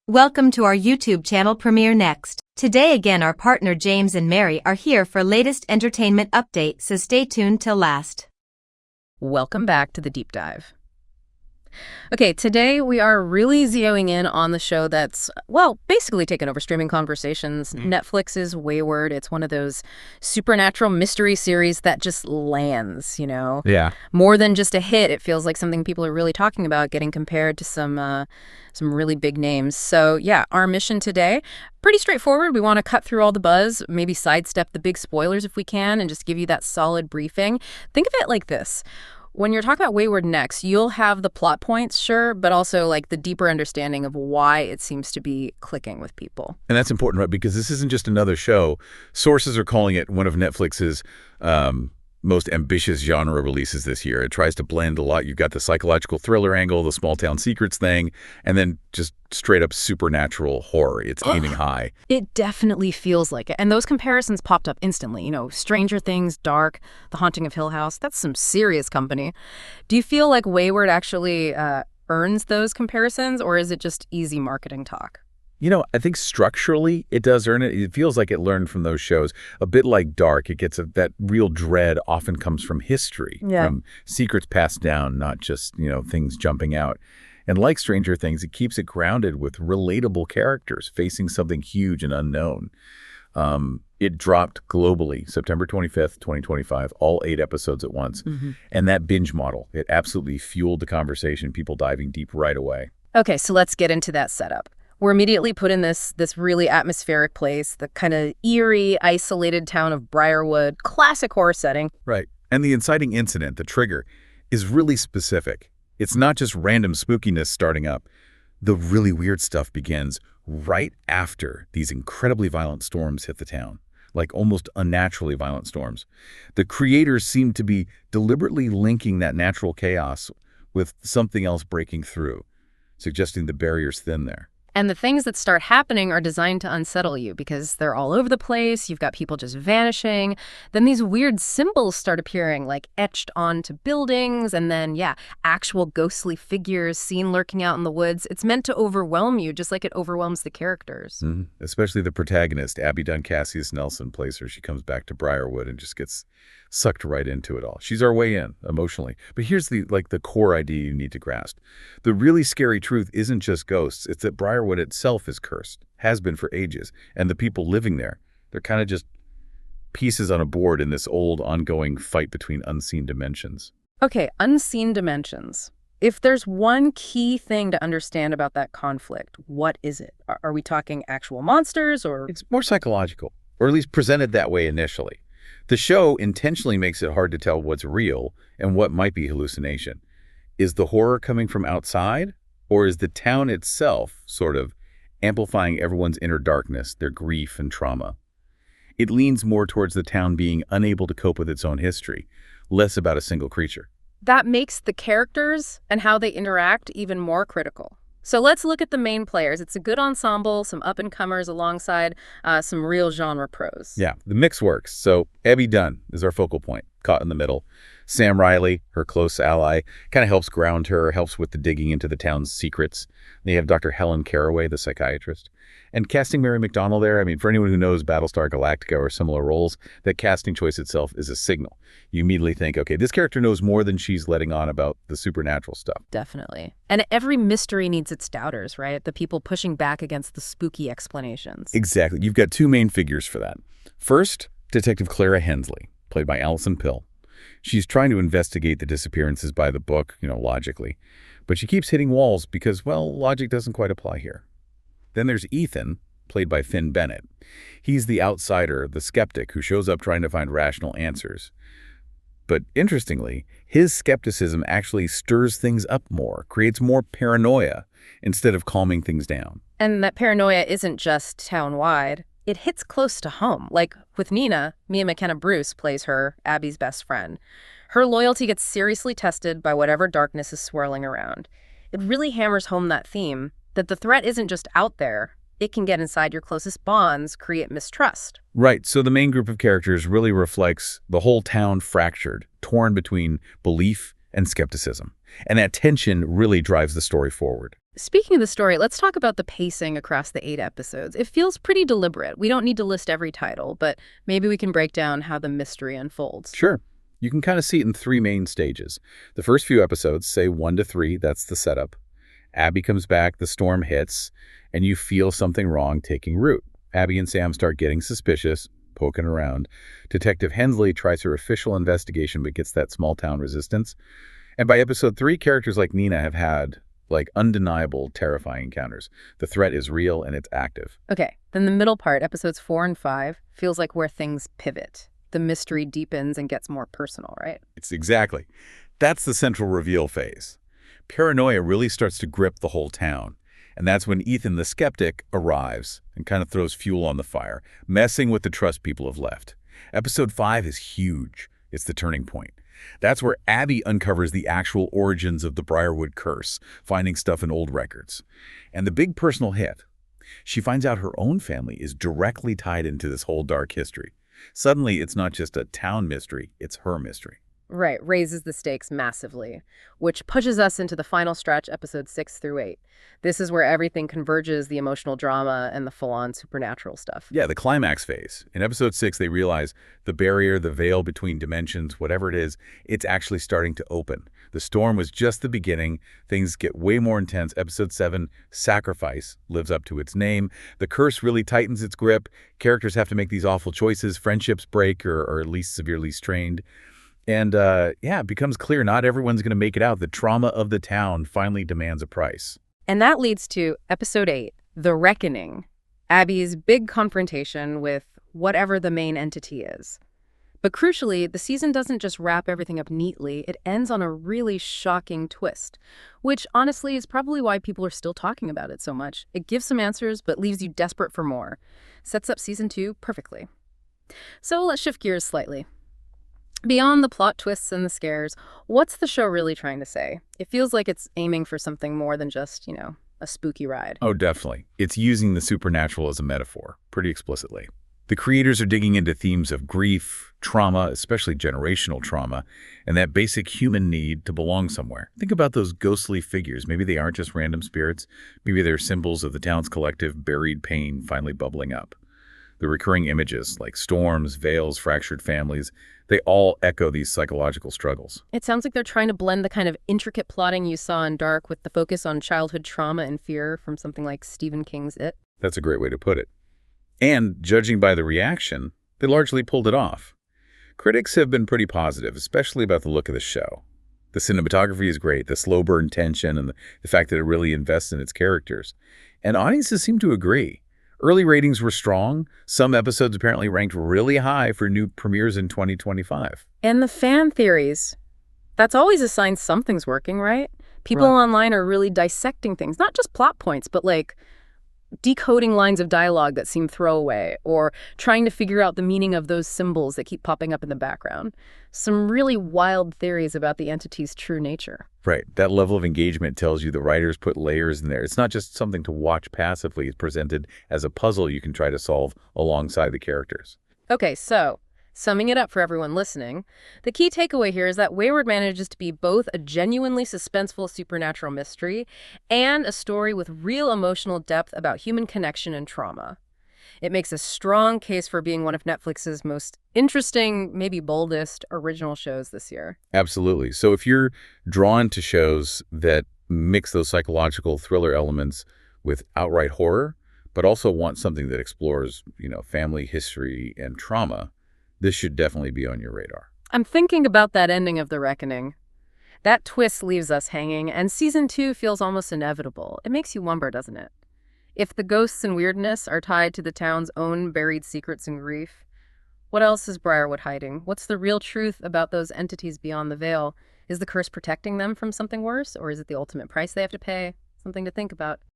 Welcome to our YouTube channel Premiere Next. Today again our partner James and Mary are here for latest entertainment update, so stay tuned till last. Welcome back to the deep dive. Okay, today we are really zeroing in on the show that's, well, basically taken over streaming conversations. Netflix's Wayward. It's one of those supernatural mystery series that just lands, Yeah. More than just a hit, it feels like something people are really talking about, getting compared to some really big names. So yeah, our mission today, pretty straightforward. We want to cut through all the buzz, maybe sidestep the big spoilers if we can, and just give you that solid briefing. Think of it like this. When you're talking about Wayward Next, you'll have the plot points, sure, but also like the deeper understanding of why it seems to be clicking with people. And that's important, right? Because this isn't just another show. Sources are calling it one of Netflix's most ambitious genre releases this year. It tries to blend a lot. You've got the psychological thriller angle, the small town secrets thing, and then just straight up supernatural horror. It's aiming high. It definitely feels like it. And those comparisons popped up instantly. Stranger Things, Dark, The Haunting of Hill House. That's some serious company. Do you feel like Wayward actually earns those comparisons, or is it just easy marketing talk? I think structurally it does earn it. It feels like it learned from those shows. A bit like Dark, it gets that real dread often comes from history, from secrets passed down, not just, things jumping out. And like Stranger Things, it keeps it grounded with relatable characters facing something huge and unknown. It dropped globally September 25th, 2025, all 8 episodes at once. And that binge model, it absolutely fueled the conversation, people diving deep right away. Okay, so let's get into that setup. We're immediately put in this really atmospheric place, the kind of eerie, isolated town of Briarwood, classic horror setting. Right. And the inciting incident, the trigger, is really specific. It's not just random spookiness starting up. The really weird stuff begins right after these incredibly violent storms hit the town, like almost unnaturally violent storms. The creators seem to be deliberately linking that natural chaos with something else breaking through, suggesting the barrier's thin there. And the things that start happening are designed to unsettle you because they're all over the place. You've got people just vanishing. Then these weird symbols start appearing, like etched onto buildings. And then, actual ghostly figures seen lurking out in the woods. It's meant to overwhelm you, just like it overwhelms the characters. Especially the protagonist, Abby Cassius Nelson plays her. She comes back to Briarwood and just gets sucked right into it all. She's our way in emotionally. But here's the core idea you need to grasp. The really scary truth isn't just ghosts. It's that Briarwood itself is cursed, has been for ages. And the people living there, they're kind of just pieces on a board in this old ongoing fight between unseen dimensions. Okay, unseen dimensions. If there's one key thing to understand about that conflict, what is it? Are we talking actual monsters or? It's more psychological, or at least presented that way initially. The show intentionally makes it hard to tell what's real and what might be hallucination. Is the horror coming from outside, or is the town itself sort of amplifying everyone's inner darkness, their grief and trauma? It leans more towards the town being unable to cope with its own history, less about a single creature. That makes the characters and how they interact even more critical. So let's look at the main players. It's a good ensemble, some up-and-comers alongside some real genre pros. Yeah, the mix works. So Abby Dunn is our focal point, caught in the middle. Sam Riley, her close ally, kind of helps ground her, helps with the digging into the town's secrets. They have Dr. Helen Caraway, the psychiatrist. And casting Mary McDonnell there, for anyone who knows Battlestar Galactica or similar roles, that casting choice itself is a signal. You immediately think, okay, this character knows more than she's letting on about the supernatural stuff. Definitely. And every mystery needs its doubters, right? The people pushing back against the spooky explanations. Exactly. You've got 2 main figures for that. First, Detective Clara Hensley, played by Allison Pill. She's trying to investigate the disappearances by the book, logically. But she keeps hitting walls because, logic doesn't quite apply here. Then there's Ethan, played by Finn Bennett. He's the outsider, the skeptic who shows up trying to find rational answers. But interestingly, his skepticism actually stirs things up more, creates more paranoia instead of calming things down. And that paranoia isn't just town-wide. It hits close to home. Like with Nina, Mia McKenna Bruce plays her, Abby's best friend. Her loyalty gets seriously tested by whatever darkness is swirling around. It really hammers home that theme, that the threat isn't just out there. It can get inside your closest bonds, create mistrust. Right, so the main group of characters really reflects the whole town fractured, torn between belief and skepticism. And that tension really drives the story forward. Speaking of the story, let's talk about the pacing across the 8 episodes. It feels pretty deliberate. We don't need to list every title, but maybe we can break down how the mystery unfolds. Sure. You can kind of see it in three main stages. The first few episodes, say 1 to 3, that's the setup. Abby comes back, the storm hits, and you feel something wrong taking root. Abby and Sam start getting suspicious, poking around. Detective Hensley tries her official investigation but gets that small-town resistance. And by episode 3, characters like Nina have had, undeniable, terrifying encounters. The threat is real and it's active. Okay, then the middle part, episodes 4 and 5, feels like where things pivot. The mystery deepens and gets more personal, right? It's exactly. That's the central reveal phase. Paranoia really starts to grip the whole town. And that's when Ethan the skeptic arrives and kind of throws fuel on the fire, messing with the trust people have left. Episode 5 is huge. It's the turning point. That's where Abby uncovers the actual origins of the Briarwood curse, finding stuff in old records. And the big personal hit. She finds out her own family is directly tied into this whole dark history. Suddenly, it's not just a town mystery, it's her mystery. Right, raises the stakes massively, which pushes us into the final stretch, episodes 6 through 8. This is where everything converges, the emotional drama and the full-on supernatural stuff. Yeah, the climax phase. In episode 6, they realize the barrier, the veil between dimensions, whatever it is, it's actually starting to open. The storm was just the beginning. Things get way more intense. Episode 7, Sacrifice, lives up to its name. The curse really tightens its grip. Characters have to make these awful choices. Friendships break or are at least severely strained. And it becomes clear not everyone's going to make it out. The trauma of the town finally demands a price. And that leads to episode 8, The Reckoning, Abby's big confrontation with whatever the main entity is. But crucially, the season doesn't just wrap everything up neatly, it ends on a really shocking twist, which honestly is probably why people are still talking about it so much. It gives some answers, but leaves you desperate for more. Sets up season 2 perfectly. So let's shift gears slightly. Beyond the plot twists and the scares, what's the show really trying to say? It feels like it's aiming for something more than just, a spooky ride. Oh, definitely. It's using the supernatural as a metaphor, pretty explicitly. The creators are digging into themes of grief, trauma, especially generational trauma, and that basic human need to belong somewhere. Think about those ghostly figures. Maybe they aren't just random spirits. Maybe they're symbols of the town's collective buried pain finally bubbling up. The recurring images, like storms, veils, fractured families, they all echo these psychological struggles. It sounds like they're trying to blend the kind of intricate plotting you saw in Dark with the focus on childhood trauma and fear from something like Stephen King's It. That's a great way to put it. And judging by the reaction, they largely pulled it off. Critics have been pretty positive, especially about the look of the show. The cinematography is great, the slow burn tension, and the fact that it really invests in its characters. And audiences seem to agree. Early ratings were strong. Some episodes apparently ranked really high for new premieres in 2025. And the fan theories. That's always a sign something's working, right? People online are really dissecting things, not just plot points, but decoding lines of dialogue that seem throwaway or trying to figure out the meaning of those symbols that keep popping up in the background. Some really wild theories about the entity's true nature. Right. That level of engagement tells you the writers put layers in there. It's not just something to watch passively. It's presented as a puzzle you can try to solve alongside the characters. Okay, so summing it up for everyone listening, the key takeaway here is that Wayward manages to be both a genuinely suspenseful supernatural mystery and a story with real emotional depth about human connection and trauma. It makes a strong case for being one of Netflix's most interesting, maybe boldest, original shows this year. Absolutely. So if you're drawn to shows that mix those psychological thriller elements with outright horror, but also want something that explores, family history and trauma, this should definitely be on your radar. I'm thinking about that ending of The Reckoning. That twist leaves us hanging, and season 2 feels almost inevitable. It makes you wonder, doesn't it? If the ghosts and weirdness are tied to the town's own buried secrets and grief, what else is Briarwood hiding? What's the real truth about those entities beyond the veil? Is the curse protecting them from something worse, or is it the ultimate price they have to pay? Something to think about.